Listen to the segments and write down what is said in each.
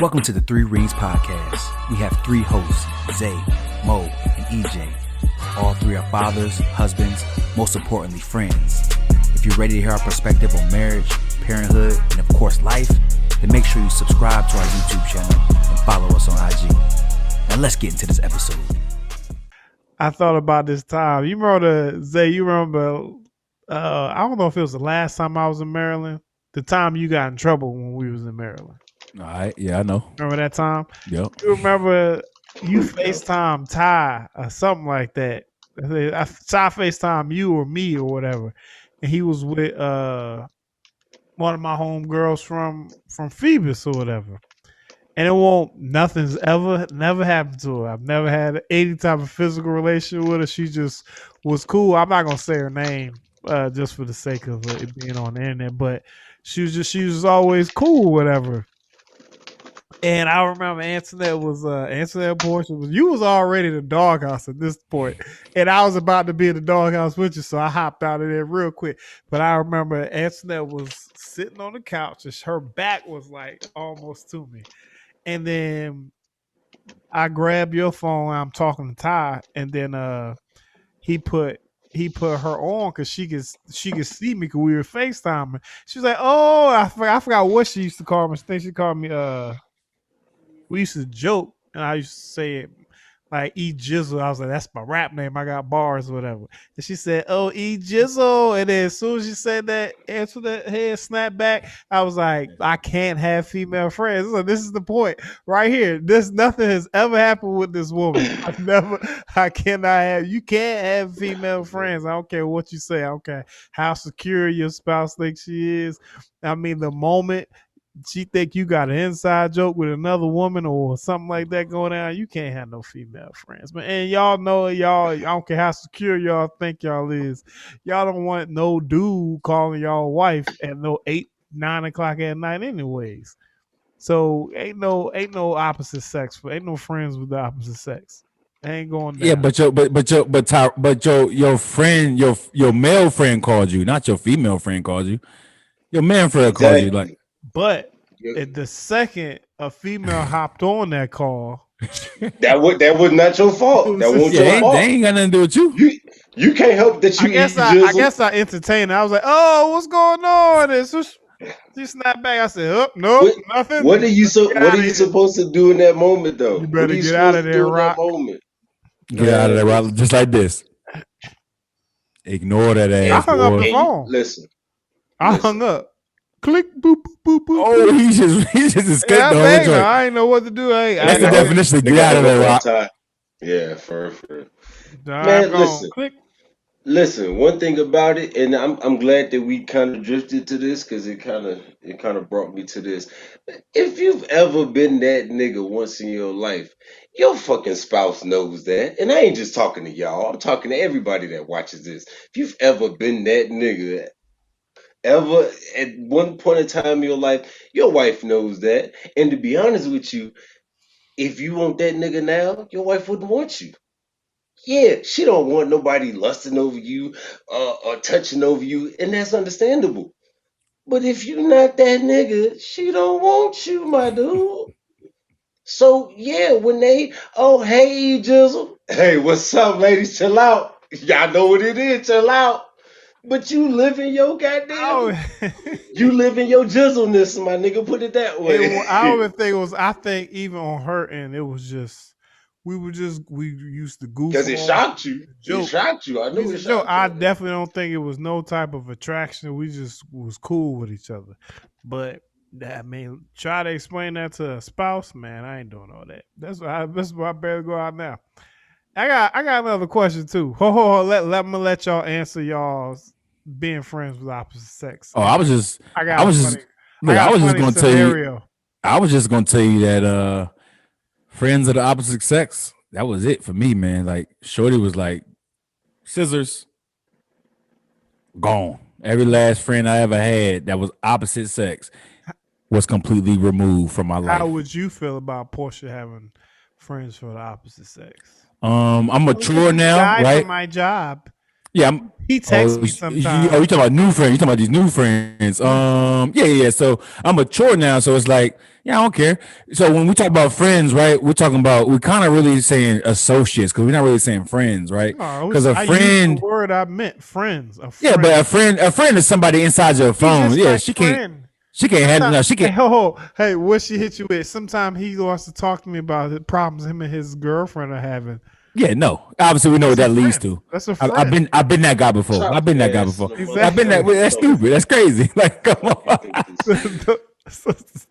Welcome to the Ringz Podcast. We have three hosts, Zay, Mo, and EJ. All three are fathers, husbands, most importantly, friends. If you're ready to hear our perspective on marriage, parenthood, and of course life, then make sure you subscribe to our YouTube channel and follow us on IG. Now let's get into this episode. I thought about this time. You remember, Zay, I don't know if it was the last time I was in Maryland, the time you got in trouble when we was in Maryland. All right, yeah, I know. Remember that time? Yep. You remember you FaceTime Ty or something like that. Ty FaceTime you or me or whatever. And he was with one of my homegirls from Phoebus or whatever. And nothing's never happened to her. I've never had any type of physical relation with her. She just was cool. I'm not gonna say her name just for the sake of it being on the internet, but she was always cool, whatever. And I remember Antoinette portion you was already in the doghouse at this point, and I was about to be in the doghouse with you, so I hopped out of there real quick. But I remember Antoinette was sitting on the couch, and her back was like almost to me. And then I grabbed your phone. I'm talking to Ty, and then he put her on because she could see me because we were FaceTiming. She was like, "Oh, I forgot what she used to call me. I think she called me. We used to joke, and I used to say it like E Jizzle. I was like, that's my rap name. I got bars or whatever." And she said, "Oh, E Jizzle." And then as soon as she said that, answer that head snap back, I was like, I can't have female friends. So this is the point right here. Nothing has ever happened with this woman. You can't have female friends. I don't care what you say. I don't care how secure your spouse thinks she is. I mean, the moment she think you got an inside joke with another woman or something like that going on, you can't have no female friends, man. And y'all know, I don't care how secure y'all think y'all is, y'all don't want no dude calling y'all wife at no 8-9 o'clock at night anyways. So ain't no opposite sex, ain't no friends with the opposite sex. Ain't going down. Yeah, but your friend, your male friend called you, not your female friend called you. Your man friend called you, like. But at the second a female hopped on that call, that was not your fault. That wasn't your fault. They ain't got nothing to do with you. You can't help that. I guess I entertained her. I was like, "Oh, what's going on?" And so she snapped back. I said, "Oh, no, nothing." What are you supposed to do in that moment, though? You better get out of there, Rock. Get out of there, Rock. Just like this. Ignore that ass. I hung up the phone. Listen. I hung up. Click, boop, boop, boop, boop. Oh, he just escaped the whole joint. I ain't know what to do. That's the definition of get out of there, Rock. Yeah, for man, listen. One thing about it, and I'm glad that we kind of drifted to this because it kind of brought me to this. If you've ever been that nigga once in your life, your fucking spouse knows that, and I ain't just talking to y'all. I'm talking to everybody that watches this. If you've ever been that nigga. Ever at one point in time in your life, your wife knows that. And to be honest with you, if you want that nigga now, your wife wouldn't want you. Yeah, she don't want nobody lusting over you or touching over you, and that's understandable. But if you not that nigga, she don't want you, my dude. So yeah, when hey Jizzle, hey, what's up, ladies? Chill out. Y'all know what it is. Chill out. But you live in your goddamn, you live in your jizzleness, my nigga. Put it that way. I think even on her end, it was just we used to goof because it shocked you. It shocked you. I knew it shocked you. I definitely don't think it was no type of attraction. We just was cool with each other. But I mean, try to explain that to a spouse, man. I ain't doing all that. That's why I better go out now. I got another question too. Let me let y'all answer y'all's being friends with opposite sex. Oh, I was just gonna tell you that friends of the opposite sex, that was it for me, man. Like Shorty was like scissors, gone. Every last friend I ever had that was opposite sex was completely removed from my life. How would you feel about Portia having friends for the opposite sex? I'm mature now, right? For my job. Yeah, he texts me sometimes. You talking about new friends? You talking about these new friends? Yeah. So I'm mature now, so it's like, yeah, I don't care. So when we talk about friends, right? We're kind of really saying associates because we're not really saying friends, right? Because I used the word I meant, friends. Yeah, but a friend is somebody inside your phone. Yeah, she can't. She can't handle. No, she can't. Hey, what she hit you with? Sometimes he wants to talk to me about the problems him and his girlfriend are having. Yeah, no. Obviously, we know what that leads to. That's a friend. I've been that guy before. Exactly. I've been that. That's stupid. That's crazy. Like, come on.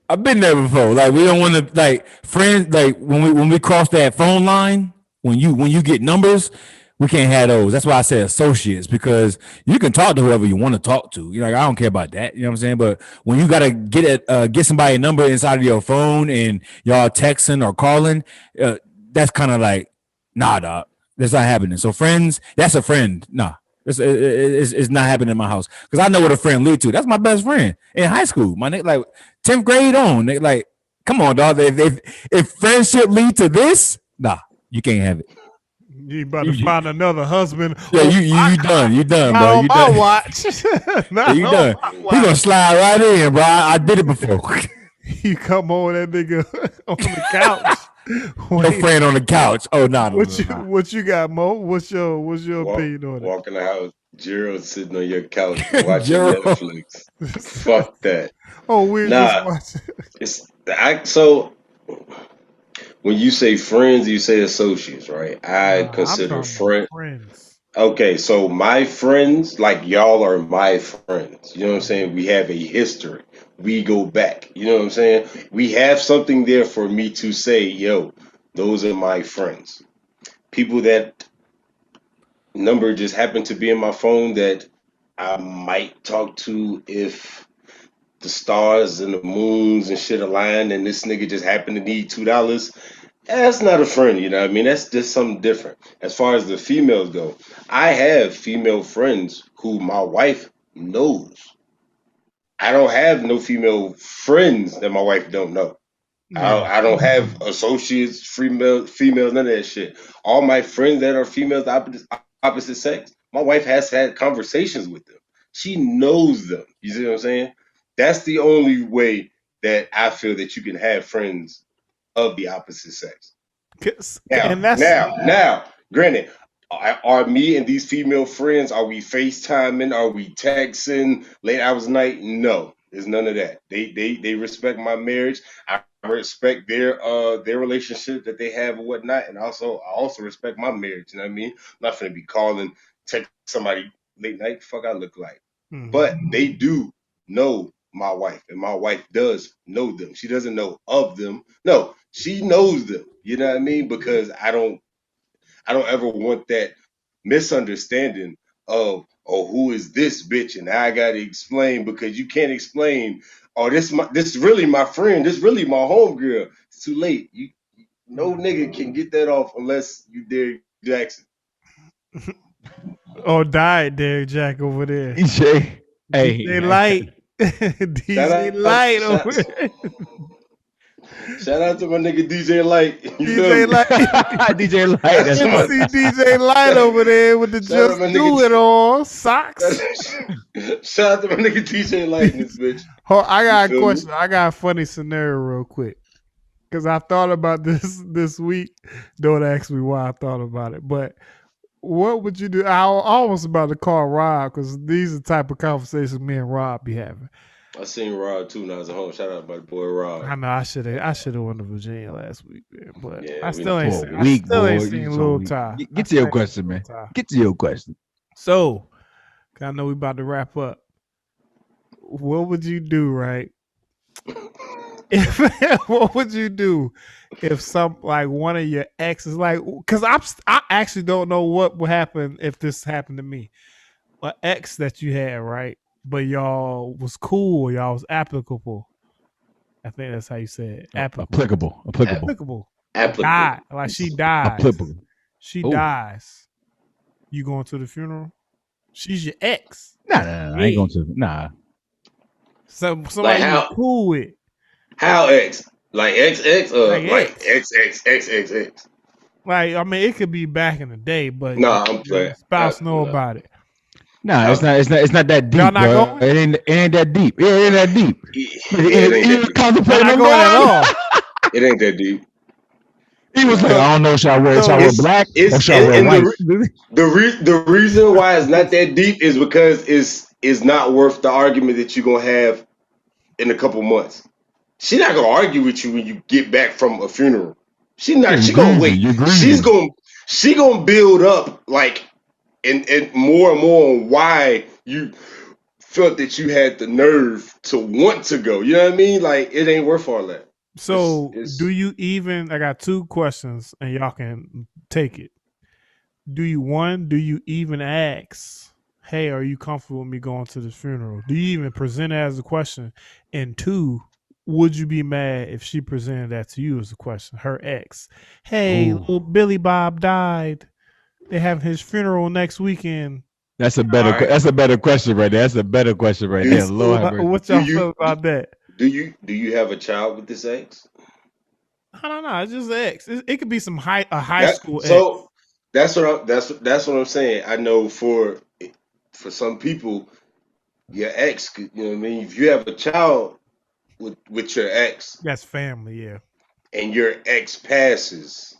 I've been there before. Like, we don't want to like friends. Like when we cross that phone line, when you get numbers, we can't have those. That's why I say associates, because you can talk to whoever you want to talk to. You're like, I don't care about that. You know what I'm saying? But when you gotta get somebody a number inside of your phone and y'all texting or calling, that's kind of like, nah, dog. That's not happening. So friends, that's a friend. Nah. It's not happening in my house. Because I know what a friend lead to. That's my best friend in high school. My nigga, like 10th grade on. They like, come on, dog. If friendship lead to this, nah, you can't have it. You about to find another husband. Yeah, you done. You done, bro. Not on my watch. Yeah, you done. He gonna slide right in, bro. I did it before. You come on that nigga on the couch. Your friend on the couch. Oh, no. What you got, Mo? What's your opinion on it? Walk in the house, Gerald sitting on your couch watching Netflix. Fuck that. Oh, we're just watching. So when you say friends, you say associates, right? I consider friends. Okay, so my friends, like y'all are my friends. You know what I'm saying? We have a history. We go back. You know what I'm saying? We have something there for me to say, yo, those are my friends. People that number just happened to be in my phone that I might talk to if the stars and the moons and shit align and this nigga just happened to need $2. That's not a friend, you know what I mean? That's just something different. As far as the females go, I have female friends who my wife knows. I don't have no female friends that my wife don't know. I don't have associates, females, none of that shit. All my friends that are females, opposite sex, my wife has had conversations with them. She knows them. You see what I'm saying? That's the only way that I feel that you can have friends of the opposite sex. Now, granted, are me and these female friends, are we FaceTiming? Are we texting late hours of night? No, there's none of that. They respect my marriage. I respect their relationship that they have and whatnot, and I also respect my marriage. You know what I mean? I'm not gonna be calling, text somebody late night. Fuck, I look like. Mm-hmm. But they do know my wife, and my wife does know them. She doesn't know of them. No, she knows them. You know what I mean? Because I don't ever want that misunderstanding of, oh, who is this bitch? And I gotta explain, because you can't explain, oh, this is really my friend, this really my homegirl. It's too late. No nigga can get that off unless you Derrick Jackson. Oh, died Derrick Jack over there. DJ. Hey. DJ Light. DJ Light over there. Shout out to my nigga DJ Light. DJ Light. DJ Light. That's I see DJ Light over there with the Just Do It on socks. Shout out to my nigga DJ Light in this bitch. I got a question. I got a funny scenario real quick. Because I thought about this week. Don't ask me why I thought about it. But what would you do? I almost about to call Rob, because these are the type of conversations me and Rob be having. I seen Rob too when I was at home. Shout out to my boy Rob. I know I should have went to Virginia last week, man, but yeah, I still ain't seen Lil Ty. Get to your question, man. Get to your question. So, I know we about to wrap up. What would you do, right? What would you do if one of your exes, because I actually don't know what would happen if this happened to me. An ex that you had, right? But y'all was cool. Y'all was applicable. I think that's how you say it. Applicable. Died. Like she dies. Applicable. She dies. You going to the funeral? She's your ex. Nah. I ain't going to. Nah. Somebody you cool with. How ex? Like XX or like XX? Like, I mean, it could be back in the day, but Nah, I'm playing. Spouse know about it. Nah, it's not that deep. Y'all not bro. going? It ain't that deep. It ain't that deep. It ain't contemplating not going at all. It ain't that deep. He was like, I don't know, should I wear black or should I wear white? The reason why it's not that deep is because it's not worth the argument that you're gonna have in a couple months. She's not gonna argue with you when you get back from a funeral. She gonna wait. She gonna build up like and more on why you felt that you had the nerve to want to go. You know what I mean? Like, it ain't worth all that. So do you even, I got two questions and y'all can take it. Do you even ask, hey, are you comfortable with me going to this funeral? Do you even present it as a question? And two, would you be mad if she presented that to you as a question? Her ex, hey, little Billy Bob died. They're having his funeral next weekend. That's a better question right there. That's a better question right there. Lord, what y'all feel about that? Do you have a child with this ex? I don't know. It's just an ex. It could be a high school ex. So that's what I'm saying. I know for some people, your ex, you know what I mean. If you have a child with your ex, that's family, yeah. And your ex passes,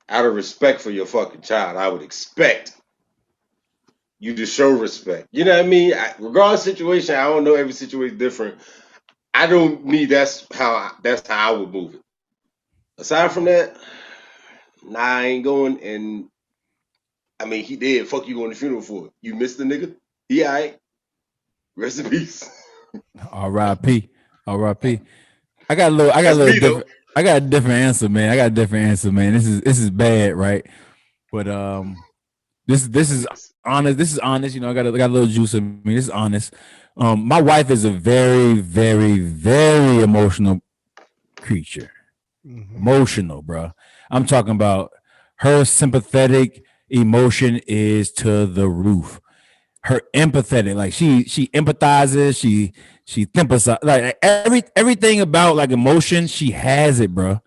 out of respect for your fucking child, I would expect you to show respect. You know what I mean? Regardless of situation, I don't know, every situation is different. I don't need that's how I would move it. Aside from that, nah, I ain't going. And I mean, he dead. Fuck you going to the funeral for? You missed the nigga? He all right. Rest in peace. R.I.P. R.I.P. I got a different answer, man. This is bad, right? But this is honest. This is honest. You know, I got a little juice in me. This is honest. My wife is a very, very, very emotional creature. Mm-hmm. Emotional, bro. I'm talking about her sympathetic emotion is to the roof. Her empathetic, like she empathizes, she sympathizes, like everything about like emotion, she has it, bro.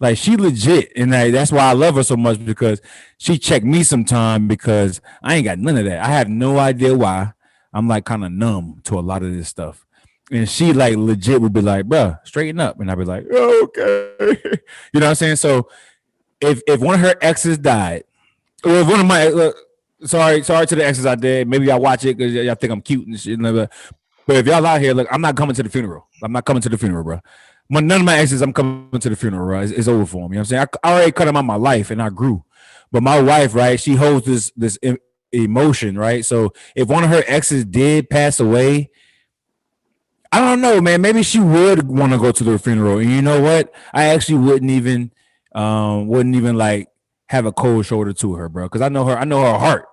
Like, she legit, and that's why I love her so much, because she checked me sometime, because I ain't got none of that. I have no idea why. I'm like kind of numb to a lot of this stuff. And she like legit would be like, bro, straighten up. And I'd be like, okay. You know what I'm saying? So if one of her exes died, or if one of my, sorry to the exes out there, maybe y'all watch it because y'all think I'm cute and shit. But if y'all out here, look, I'm not coming to the funeral. I'm not coming to the funeral, bro. None of my exes, I'm coming to the funeral, bro. It's over for them. You know what I'm saying? I already cut them out of my life and I grew. But my wife, right, she holds this emotion, right? So if one of her exes did pass away, I don't know, man. Maybe she would want to go to the funeral. And you know what? I actually wouldn't even like have a cold shoulder to her, bro. Because I know her heart.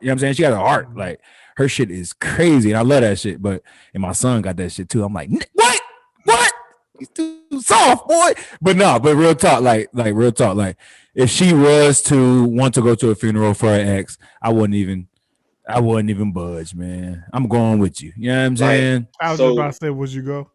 You know what I'm saying? She got a heart. Like, her shit is crazy. And I love that shit. And my son got that shit too. I'm like, what? He's too soft, boy. But real talk, like real talk. Like, if she was to want to go to a funeral for her ex, I wouldn't even budge, man. I'm going with you. You know what I'm saying? I was just about to say, would you go?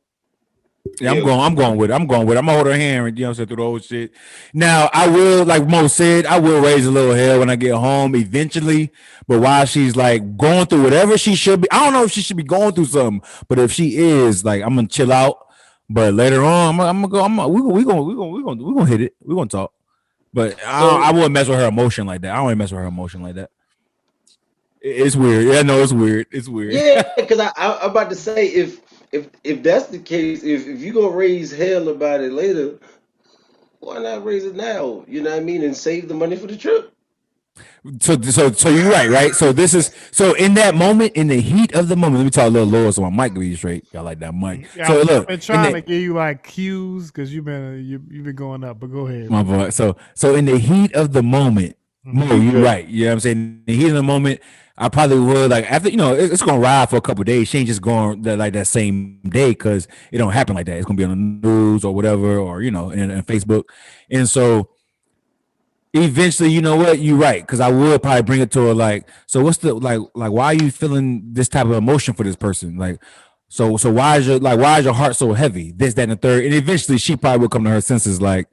Yeah, I'm going with it. I'm gonna hold her hand, you know what I'm saying, through the whole shit. Now, I will, like Mo said, I will raise a little hell when I get home eventually. But while she's like going through whatever she should be, I don't know if she should be going through something, but if she is, like, I'm gonna chill out. But later on, we're gonna hit it. We're gonna talk. But I wouldn't mess with her emotion like that. I don't want to mess with her emotion like that. It's weird. Yeah, no, it's weird. It's weird. Yeah, because I'm about to say, if that's the case, if you gonna raise hell about it later, why not raise it now? You know what I mean, and save the money for the trip. So you're right? So in that moment, in the heat of the moment, let me talk a little lower so my mic can be straight. Y'all like that mic? Yeah, so look, I've been trying to give you like cues because you've been going up, but go ahead. My boy. So in the heat of the moment, Mo, you're right. You know what I'm saying? In the heat of the moment, I probably would, like, after, you know, it's gonna ride for a couple of days. She ain't just going like that same day, because it don't happen like that. It's gonna be on the news or whatever, or, you know, in Facebook. And so eventually, you know what, you're right, because I would probably bring it to her, like, so what's the like why are you feeling this type of emotion for this person? Like, so why is your heart so heavy? This, that, and the third. And eventually she probably will come to her senses, like,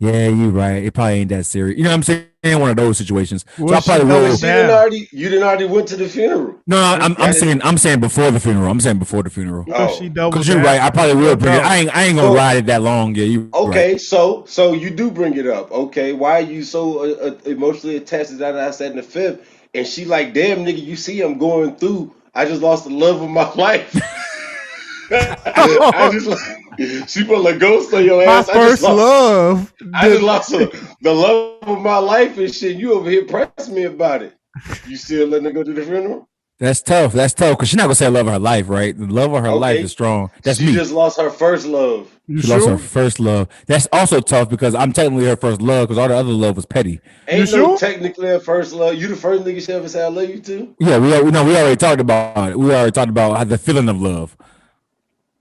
Yeah, you're right. It probably ain't that serious. You know what I'm saying? One of those situations. So I probably will. You didn't already went to the funeral. No, I'm saying before the funeral. I'm saying before the funeral. Because you're right. I probably will bring it. I ain't gonna ride it that long. Yeah, you. Okay, right. so you do bring it up. Okay, why are you so emotionally attached to that? I said in the fifth, and she like, damn nigga, you see, I'm going through. I just lost the love of my life. I just like she put a ghost on your ass. My first love. I just lost the love of my life and shit. You over here pressing me about it. You still letting her go to the funeral? That's tough. Because she's not gonna say love of her life, right? The love of her life is strong. That's she just lost her first love. She lost her first love. That's also tough because I'm technically her first love because all the other love was petty. Ain't no technically her first love. You the first nigga she ever said I love you to? Yeah, we already talked about it. We already talked about the feeling of love.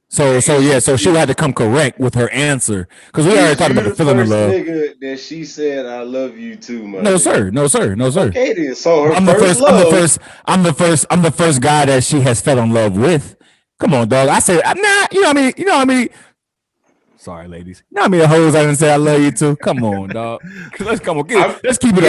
So she would have to come correct with her answer because we already talked about the feeling of love. Nigga that she said I love you too, man. No sir. Okay then. So her I'm the first guy that she has fell in love with. Come on, dog. I said I'm not. You know what I mean. Sorry, ladies. You know how many hoes I didn't say I love you too. Come on, dog. Let's keep it 100. Let's keep it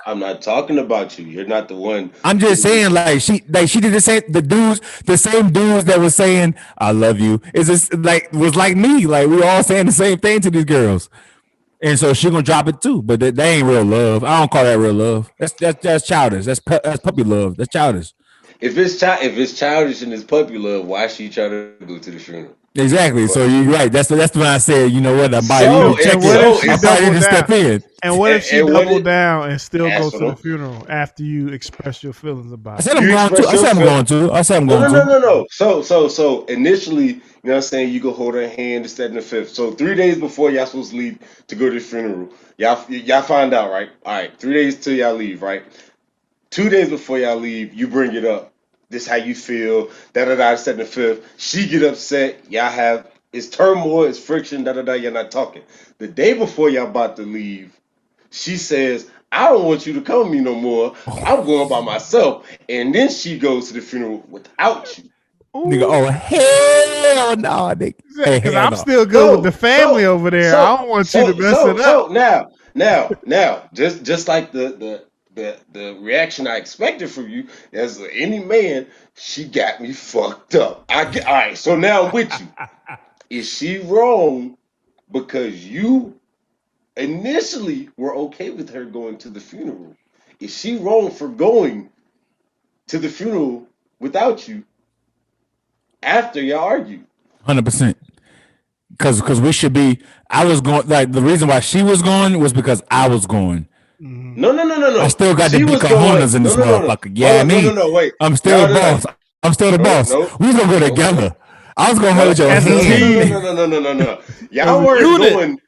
I'm not talking about you. You're not the one. I'm just saying, like she did the same. The same dudes that was saying I love you was like me. Like we all saying the same thing to these girls, and so she gonna drop it too. But that ain't real love. I don't call that real love. That's childish. That's puppy love. That's childish. If it's childish and it's puppy love, why she try to go to the funeral? Exactly. So you're right. That's when I said, you know what? I probably need to step in. And what if she double down and still go to the funeral after you express your feelings about it? I said I'm going to. No. So initially, you know what I'm saying, you go hold her hand, this, that, and the fifth. So 3 days before y'all supposed to leave to go to the funeral, y'all find out, right? All right, 3 days till y'all leave, right? 2 days before y'all leave, you bring it up. This how you feel, this, that, and the fifth. She get upset. Y'all have it's turmoil, it's friction, you're not talking. The day before y'all about to leave, she says, I don't want you to come with me no more. I'm going by myself. And then she goes to the funeral without you. Nigga, oh hell no, nigga. Because I'm still good with the family over there. I don't want you to mess it up. So now, just like the reaction I expected from you, as any man, she got me fucked up. All right, so now I'm with you. Is she wrong because you initially were okay with her going to the funeral? Is she wrong for going to the funeral without you after y'all argued? 100%. Because we should be. I was going. Like the reason why she was going was because I was going. No. I still got the cojones in this motherfucker. Yeah, No, wait. I'm still the boss. I'm still the boss. We was gonna go together. I was gonna hold your hand. No. Y'all weren't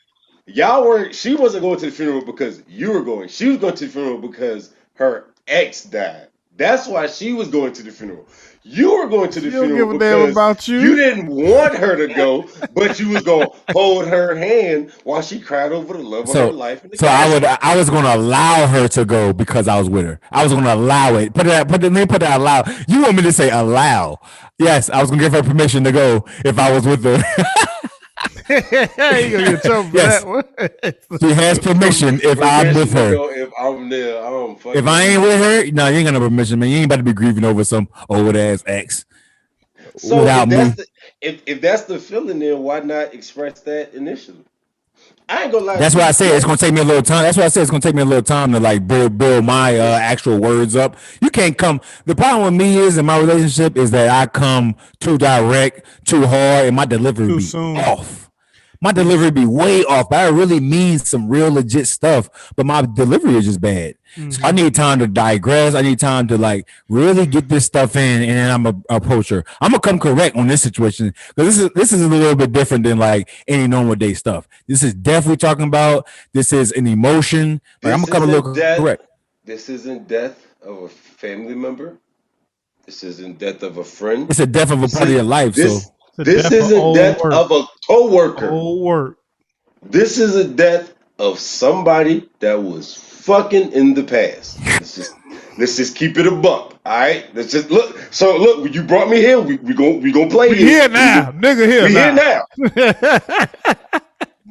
going. She wasn't going to the funeral because you were going. She was going to the funeral because her ex died. That's why she was going to the funeral. You were going to the funeral because you didn't want her to go, but you was going to hold her hand while she cried over the love of her life. I was going to allow her to go because I was with her. I was going to allow it. Let me put that allow. You want me to say allow? Yes, I was going to give her permission to go if I was with her. You gonna get trouble for that one. She has permission if I'm with her. If I'm there, if I ain't with her, no, you ain't got no permission, man. You ain't about to be grieving over some old ass ex. So without me. If that's the feeling, then why not express that initially? I ain't gonna lie. That's why I said it's gonna take me a little time. That's why I said it's gonna take me a little time to like build my actual words up. You can't come. The problem with me is in my relationship is that I come too direct, too hard, and my delivery be off. My delivery be way off, but I really mean some real legit stuff, but my delivery is just bad. Mm-hmm. So I need time to digress. I need time to like really get this stuff in, and then I'm gonna approach her. I'm gonna come correct on this situation because this is a little bit different than like any normal day stuff. This is definitely talking about. This is an emotion. Like, I'm gonna come a little correct. This isn't death of a family member. This isn't death of a friend. It's a death of a part of your life. This isn't death of a coworker. Old work. This is a death of somebody that was fucking in the past. Let's just keep it a buck. All right. Let's just look. So look, you brought me here. We gonna play here now, nigga. Here now.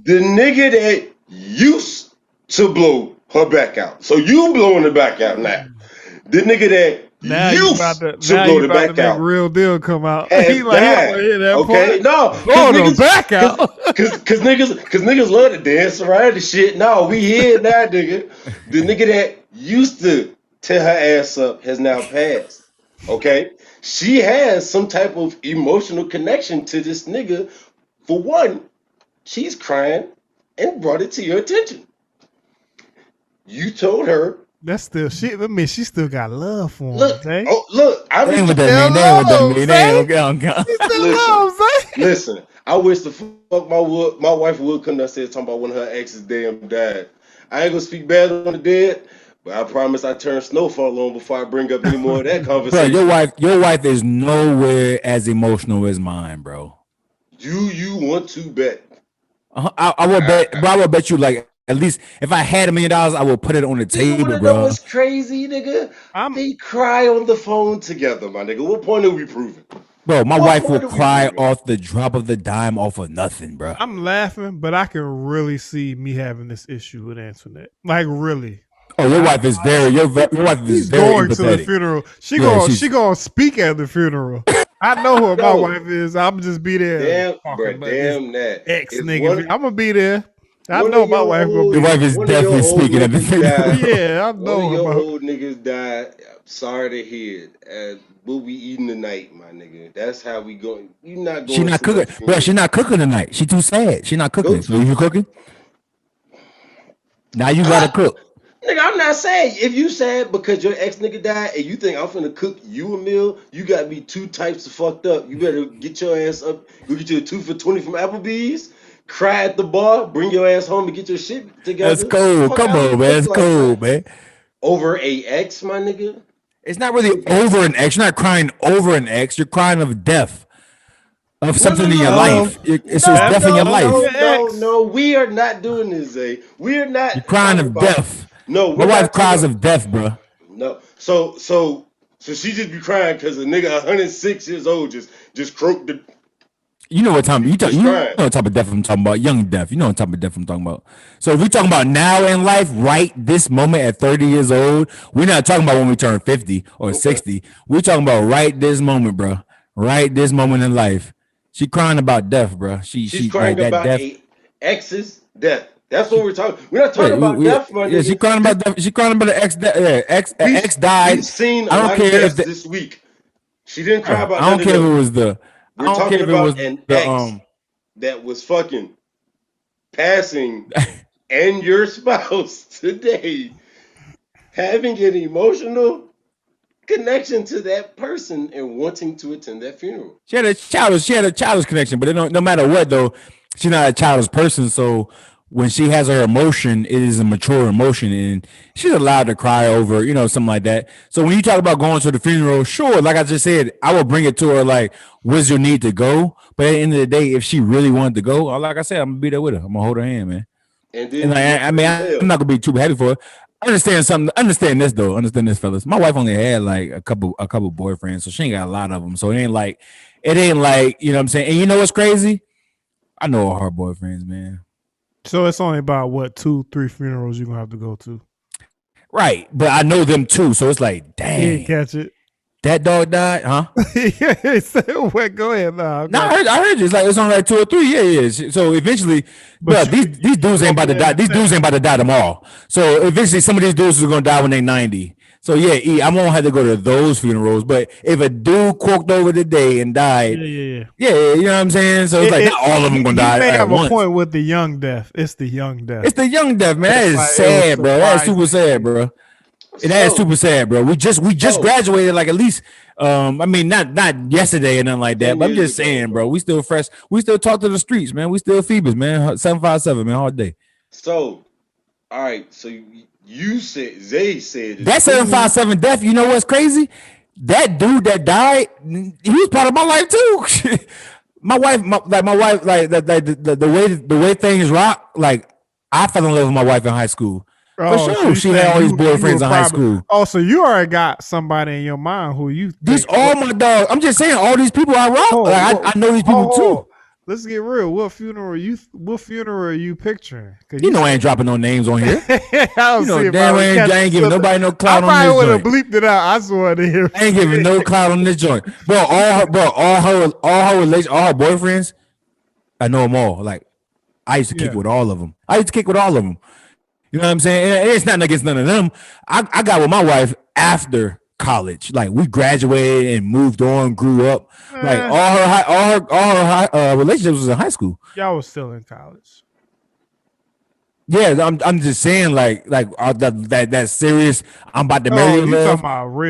The nigga that used to blow her back out. So you blowing the back out now. The nigga that now used to blow the back out. Real deal come out. He like, okay, no, the back out. Cause niggas love to dance around the shit. No, we here now, nigga. The nigga that used to tear her ass up has now passed. Okay, she has some type of emotional connection to this nigga. For one, she's crying and brought it to your attention. You told her. That's still shit. I mean, she still got love for him. Look, Zay. I ain't with that mean. Listen, I wish the fuck my wife would come downstairs talking about one of her exes damn died. I ain't gonna speak bad on the dead, but I promise I turn Snowfall on before I bring up any more of that conversation. Bro, your wife is nowhere as emotional as mine, bro. Do you want to bet? I will bet, bro. I will bet you like. At least if I had $1 million, I would put it on the table, bro. Know what's crazy, nigga? They cry on the phone together, my nigga. What point are we proving? Bro, my wife will cry off the drop of the dime off of nothing, bro. I'm laughing, but I can really see me having this issue with Antoinette. Like, really. Oh, your wife is very. Your wife is very going empathetic. to the funeral. She gonna speak at the funeral. I know who my wife is. I'm just be there. Damn that. Ex nigga. I'm gonna be there. I know my wife gonna be. Your wife is definitely speaking at the funeral. Yeah, I know. One of your old niggas died. I'm sorry to hear it. We'll be eating tonight, my nigga. That's how we going. You not going. She not cooking, bro. She not cooking tonight. She too sad. She not cooking. So you cooking? Now you gotta cook. Nigga, I'm not saying if you sad because your ex nigga died and you think I'm finna cook you a meal, you gotta be two types of fucked up. You better get your ass up, go get you a 2 for $20 from Applebee's, cry at the bar, bring your ass home and get your shit together. That's cool. Come on, man. It's cool, man. Over a ex, my nigga? It's not really over an ex. You're not crying over an ex. You're crying of death. Of something in your life. It's just death in your life. No, we are not doing this, Zay. We are not. You're crying of death. No, my wife cries of death, bro. No, so she just be crying because a nigga 106 years old just croaked the. You know what time you know what type of death I'm talking about? Young death. You know what type of death I'm talking about. So if we talking about now in life, right this moment at 30 years old, we're not talking about when we turn 50 or 60. We're talking about right this moment, bro. Right this moment in life. She crying about death, bro. She's crying like, about death. Ex's death. That's what we're talking. We're not talking about death, my nigga. Yeah, she crying about death. She crying about the ex. Ex died. We've seen a lot of deaths this week. She didn't cry about. I don't care if it was the. We're talking about an ex that was fucking passing, and your spouse today having an emotional connection to that person and wanting to attend that funeral. She had a childish connection, but no matter what though, she's not a childish person. So when she has her emotion, it is a mature emotion, and she's allowed to cry over, something like that. So when you talk about going to the funeral, sure, like I just said, I will bring it to her like, what's your need to go? But at the end of the day, if she really wanted to go, like I said, I'm gonna be there with her. I'm gonna hold her hand, man. And I'm not gonna be too happy for her. Understand this though. Understand this, fellas. My wife only had like a couple boyfriends, so she ain't got a lot of them. So it ain't like, you know what I'm saying? And you know what's crazy? I know all her boyfriends, man. So it's only about 2-3 funerals you're gonna have to go to. Right. But I know them too. So it's like, dang. You didn't catch it. That dog died, huh? Well, go ahead. No, I heard you. It's only like 2 or 3. Yeah. So eventually, but these dudes ain't about to die. These dudes ain't about to die tomorrow. So eventually some of these dudes are gonna die when they're 90. So yeah, I won't have to go to those funerals. But if a dude corked over today and died, yeah, you know what I'm saying? So it's like not all of them gonna die. You may have a point with the young death. It's the young death. It's the young death, man. That is sad, bro. That's super sad, bro. That is super sad, bro. We just graduated like at least not yesterday or nothing like that. But I'm just saying, bro, we still fresh. We still talk to the streets, man. We still Phoebus, man. 757, man, hard day. So, all right. So you said Zay said that 757 death. You know what's crazy? That dude that died, he was part of my life too. my wife, the way things rock. Like I fell in love with my wife in high school. For sure, so she had all these boyfriends in high school. Oh, so you already got somebody in your mind who you. These all my dogs. I'm just saying, all these people I rock. I know these people too. let's get real. What funeral are you picturing? You know I ain't dropping no names on here. I you know damn I ain't giving nobody no clout on this joint. I probably would have bleeped it out. I swear to hear. I ain't giving no clout on this joint. All her boyfriends, I know them all. Like I used to kick with all of them. You know what I'm saying? And it's nothing against none of them. I got with my wife after college. Like we graduated and moved on, grew up. Like all her relationships was in high school. Y'all was still in college. Yeah, I'm just saying like that serious. I'm about to marry you.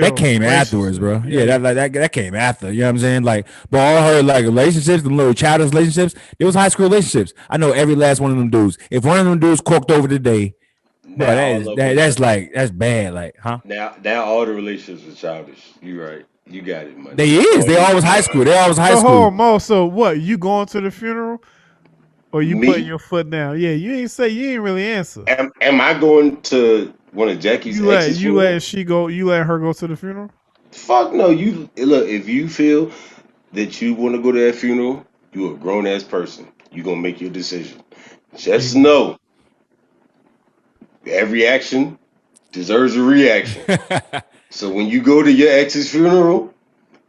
That came afterwards, bro. Yeah, that came after. You know what I'm saying? Like, but all her like relationships, the little childish relationships, it was high school relationships. I know every last one of them dudes. If one of them dudes corked over today, that's bad. Like, huh? Now all the relationships are childish. You right. You got it, man. They always high school. Hold on, Mo. So what? You going to the funeral? Or you putting your foot down? Yeah, you ain't really answer. Am I going to one of Jackie's exes? You let her go to the funeral? Fuck no. You look, if you feel that you want to go to that funeral, you're a grown ass person. You're gonna make your decision. Just know every action deserves a reaction. So when you go to your ex's funeral,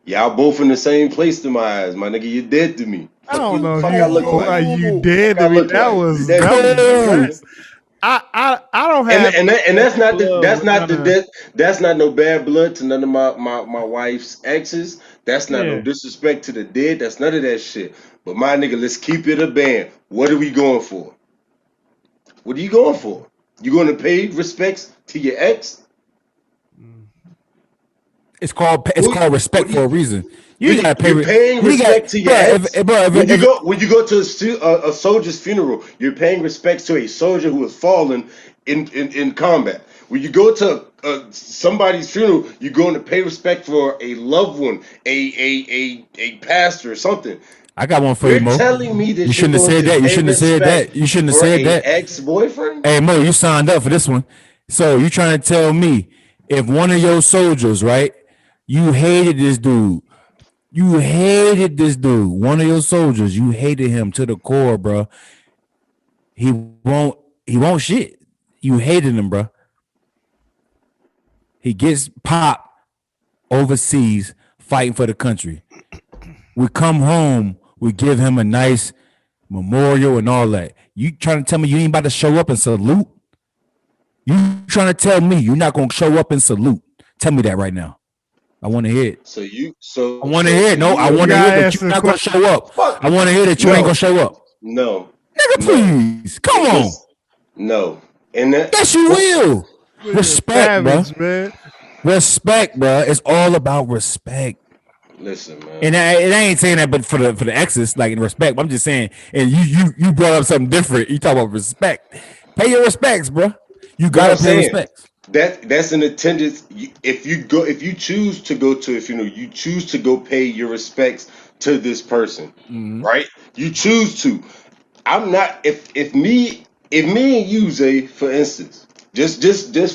y'all both in the same place to my eyes. My nigga, you're dead to me. I don't know if you dead to me. That was I don't have and that's not no bad blood to none of my wife's exes. That's not no disrespect to the dead. That's none of that shit. But my nigga, let's keep it a band. What are we going for? What are you going for? You going to pay respects to your ex? It's called respect for a reason. You gotta pay. You're paying respect to your ex. When you go to a soldier's funeral, you're paying respect to a soldier who has fallen in combat. When you go to somebody's funeral, you're going to pay respect for a loved one, a pastor or something. I got one for you, Mo. You're telling me that you shouldn't have said that. You shouldn't have said that. You shouldn't have said that. Ex-boyfriend? Hey, Mo, you signed up for this one. So you trying to tell me if one of your soldiers, right? You hated this dude. One of your soldiers, you hated him to the core, bro. He won't shit. You hated him, bro. He gets popped overseas fighting for the country. We come home, we give him a nice memorial and all that. You trying to tell me you ain't about to show up and salute? You trying to tell me you're not going to show up and salute? Tell me that right now. I want to hear it. I want to hear it. No, I want to hear that you're not going to show up. I want to hear that you ain't going to show up. No. Nigga, please. Come on. No. And yes, you will. Respect, bro. Man. Respect, bro. It's all about respect. Listen, man. And I ain't saying that, but for the exes, like in respect. I'm just saying, and you brought up something different. You talk about respect. Pay your respects, bro. You gotta pay respects. That's an attendance. If you choose to go to a funeral, you choose to go pay your respects to this person, right? You choose to. I'm not. If me and you, Zay, for instance, just for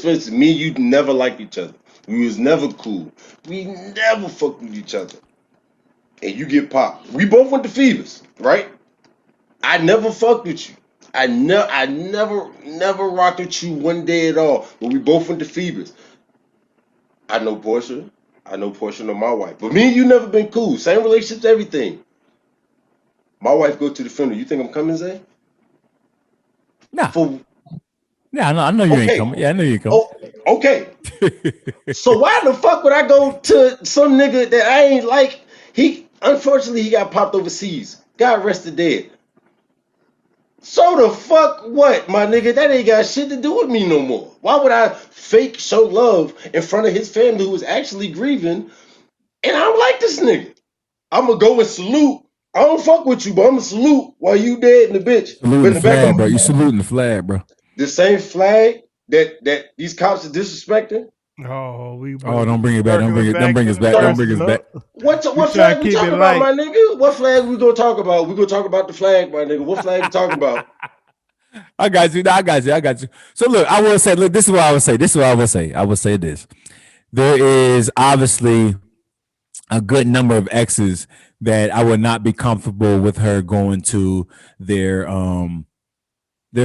instance, me and you never liked each other. We was never cool. We never fucked with each other. And you get popped. We both went to Phoebus, right? I never fucked with you. I never rocked with you one day at all. But we both went to Phoebus. I know Portia. I know Portia know my wife. But me and you never been cool. Same relationships, everything. My wife go to the funeral. You think I'm coming, Zay? Nah. I know you ain't coming. Yeah, I know you ain't coming. Oh, okay. So why the fuck would I go to some nigga that I ain't like? Unfortunately, he got popped overseas. Got arrested dead. So the fuck what, my nigga? That ain't got shit to do with me no more. Why would I fake show love in front of his family who was actually grieving? And I don't like this nigga. I'm gonna go and salute. I don't fuck with you, but I'm gonna salute while you dead in the bitch. Saluting the flag, bro. You saluting the flag, bro. The same flag that these cops are disrespecting. Don't bring it back. Don't bring us back. What flag we talking about, my nigga? What flag we gonna talk about? We gonna talk about the flag, my nigga. What flag we talking about? I got you. So look, I will say, this is what I would say. I would say this. There is obviously a good number of exes that I would not be comfortable with her going to their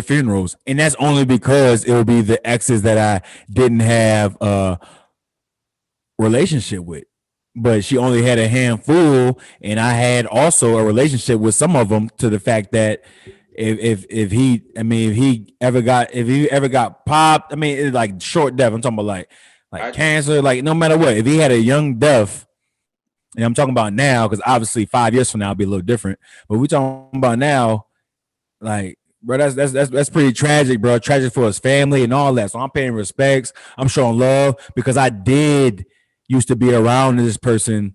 funerals, and that's only because it would be the exes that I didn't have a relationship with. But she only had a handful, and I had also a relationship with some of them, to the fact that if he ever got popped, I mean, it's like short death. I'm talking about like cancer, like no matter what. If he had a young death, and I'm talking about now, because obviously 5 years from now it'll be a little different. But we talking about now, like, bro, that's pretty tragic, bro. Tragic for his family and all that. So I'm paying respects. I'm showing love, because I did used to be around this person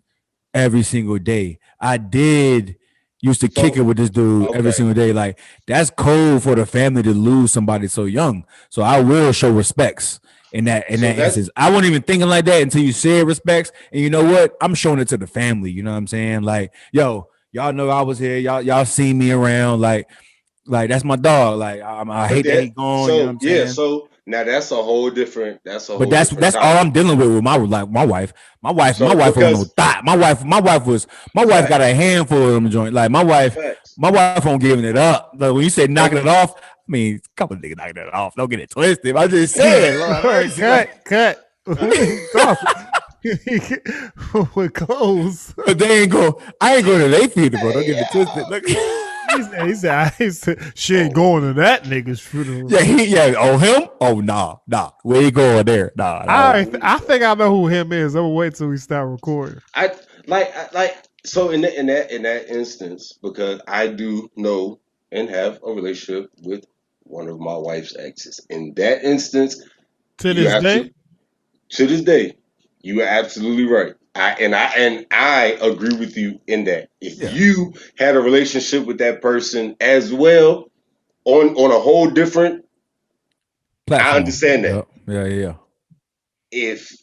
every single day. I did used to kick it with this dude every single day. Like, that's cold for the family to lose somebody so young. So I will show respects in that instance. I wasn't even thinking like that until you said respects. And you know what? I'm showing it to the family. You know what I'm saying? Like, yo, y'all know I was here. Y'all seen me around. Like that's my dog. Like, I hate that he gone. So you know what I'm saying? so now that's a whole different. That's all I'm dealing with my wife. My wife was no thought. My wife got a handful of them joint. Like my wife won't giving it up. Like when you say knocking it off, I mean, a couple of niggas knocking it off. Don't get it twisted. I just said, cut. We're close. But they ain't go. I ain't going to their funeral, bro. Don't get it twisted. Look. He said, she ain't going to that nigga's funeral. Yeah. Oh, him? Oh, nah. Where you going there? Nah. I think I know who him is. I'm gonna wait till we start recording. So in that instance, because I do know and have a relationship with one of my wife's exes. In that instance, to this day, you are absolutely right. I agree with you in that. If you had a relationship with that person as well, on a whole different platform, I understand that. Yeah. If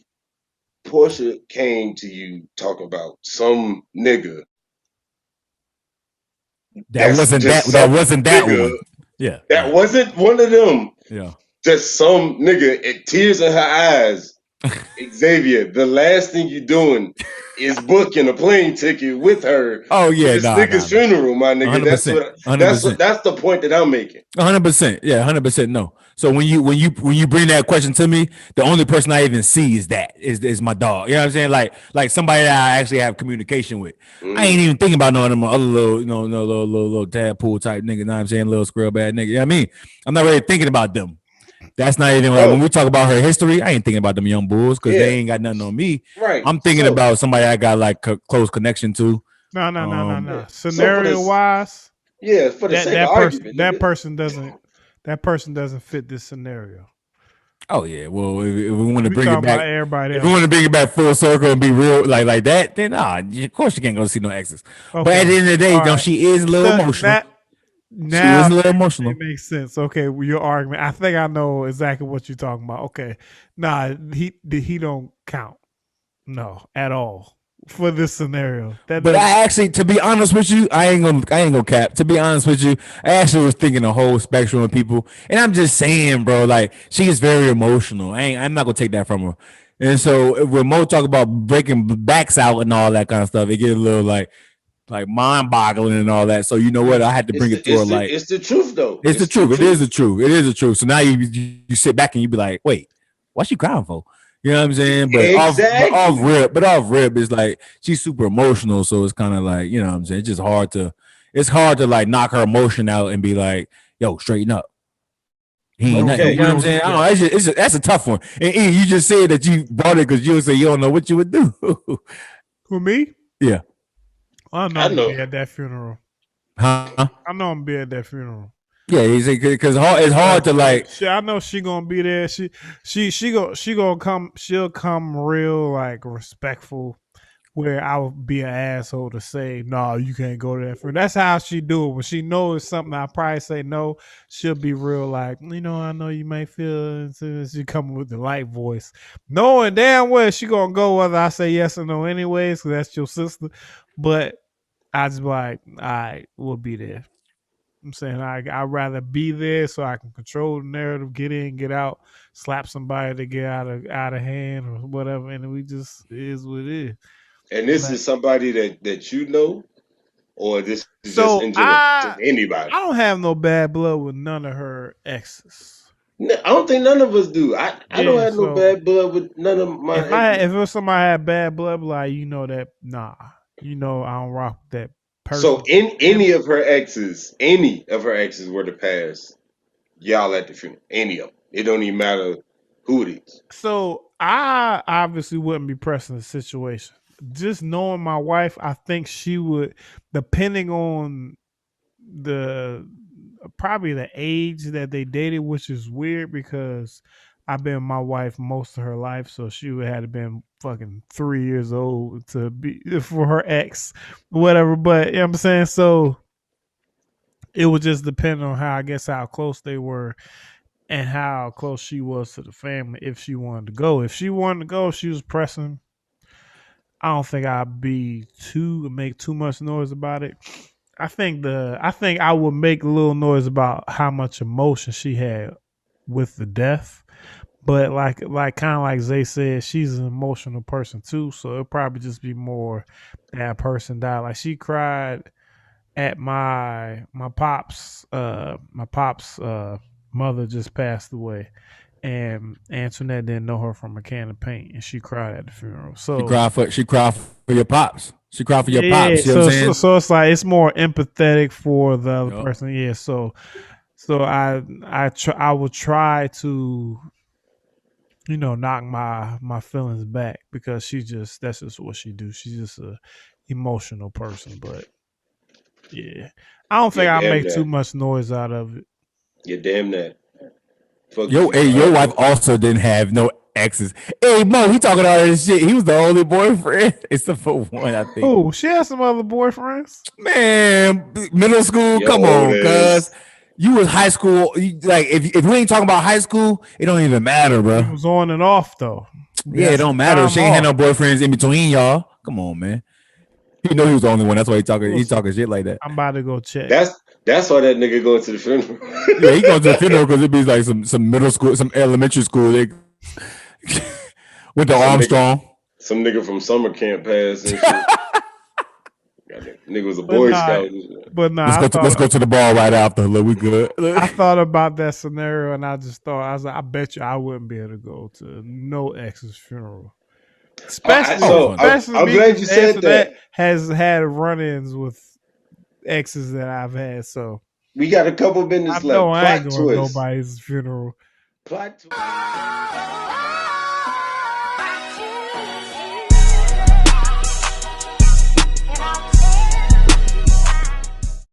Portia came to you talking about some nigga that wasn't that one. Yeah. That wasn't one of them. Yeah. Just some nigga, tears in her eyes. Xavier, the last thing you're doing is booking a plane ticket with her. Oh yeah, this nigga's funeral, my nigga. 100%. That's the point that I'm making. 100%. Yeah, 100%. No. So when you bring that question to me, the only person I even see is my dog. You know what I'm saying? Like somebody that I actually have communication with. I ain't even thinking about none of them other little, little tadpole type nigga. You know what I'm saying? Little squirrel bad nigga. You know what I mean? I'm not really thinking about them. That's not even like when we talk about her history. I ain't thinking about them young bulls because they ain't got nothing on me. Right. I'm thinking about somebody I got like a close connection to. No. Scenario wise, for the sake of argument, that person doesn't fit this scenario. Oh yeah. Well, if we want to bring it back, if we want to bring it back full circle and be real like that, then of course you can't go see no exes. Okay. But at the end of the day, she is a little emotional. Now she was a little emotional. It makes sense. Okay, well, your argument. I think I know exactly what you're talking about. Okay, he don't count. No, at all for this scenario. But I actually, to be honest with you, I ain't gonna cap. To be honest with you, I actually was thinking a whole spectrum of people, and I'm just saying, bro, like she is very emotional. I'm not gonna take that from her. And so when Mo talk about breaking backs out and all that kind of stuff, it gets a little like mind-boggling and all that. So you know what? I had to bring it to her. Like it's the truth, though. It's the truth. It is the truth. It is the truth. So now you sit back and you be like, wait, what's she crying for? You know what I'm saying? But off rip is like she's super emotional. So it's kind of like, you know what I'm saying? It's just hard to like knock her emotion out and be like, yo, straighten up. You know what I'm saying? I don't know, that's a tough one. And you just said that you brought it because you say you don't know what you would do. Who, me? Yeah. I know I'm gonna be at that funeral. Huh? I know I'm gonna be at that funeral. Yeah, because it's hard to like. I know she gonna be there. She gonna come. She'll come real like respectful, where I would be an asshole to say no, you can't go to that funeral. That's how she do it. When she knows something, I probably say no. She'll be real like, I know you may feel. She come with the light voice, knowing damn well she gonna go whether I say yes or no anyways, because that's your sister. But I just be like, all right, we'll be there. I'm saying I'd rather be there so I can control the narrative, get in, get out, slap somebody to get out of hand or whatever, and we just, it is what it is. And this is somebody that you know, or this is just So in general, just anybody. I don't have no bad blood with none of her exes. No, I don't think none of us do. I don't have no bad blood with none of my exes. If it was somebody had bad blood, like I don't rock with that person. So any of her exes were to pass, y'all at the funeral. Any of them. It don't even matter who it is. So I obviously wouldn't be pressing the situation. Just knowing my wife, I think she would, depending on probably the age that they dated, which is weird because I've been with my wife most of her life, so she would have been fucking 3 years old to be for her ex, whatever. But you know what I'm saying? So it would just depend on how close they were and how close she was to the family if she wanted to go. If she wanted to go, if she was pressing, I don't think I'd make too much noise about it. I think I would make a little noise about how much emotion she had with the death. But like kind of like Zay said, she's an emotional person too, so it'll probably just be more that person died. Like she cried at my pop's mother just passed away, and Antoinette didn't know her from a can of paint, and she cried at the funeral. So she cried for your pops. She cried for your pops. You know what I'm saying? So it's like it's more empathetic for the other person. Yeah. So I would try to, knock my feelings back because that's just what she do. She's just a emotional person. But yeah, I don't think I make too much noise out of it. You're damn that. Your wife also didn't have no exes. Hey, Mo, he talking all this shit. He was the only boyfriend, except for one, I think. Oh, she has some other boyfriends. Man, middle school, come on, cuz. You was high school. If we ain't talking about high school, it don't even matter, bro. It was on and off, though. Yeah, it don't matter. She ain't had no boyfriends in between y'all. Come on, man. He know he was the only one. That's why he talking shit like that. I'm about to go check. That's why that nigga going to the funeral. Yeah, he going to the funeral because it be like some middle school, some elementary school. They went to Armstrong. Some nigga from summer camp passed and shit. Nigga was a Boy Scout. But let's go to the ball right after. Look, we good. I thought about that scenario and I was like, I bet you I wouldn't be able to go to no ex's funeral. Especially I'm glad you said that. Has had run-ins with exes that I've had. So we got a couple minutes left. I ain't going to nobody's funeral. Plot twist.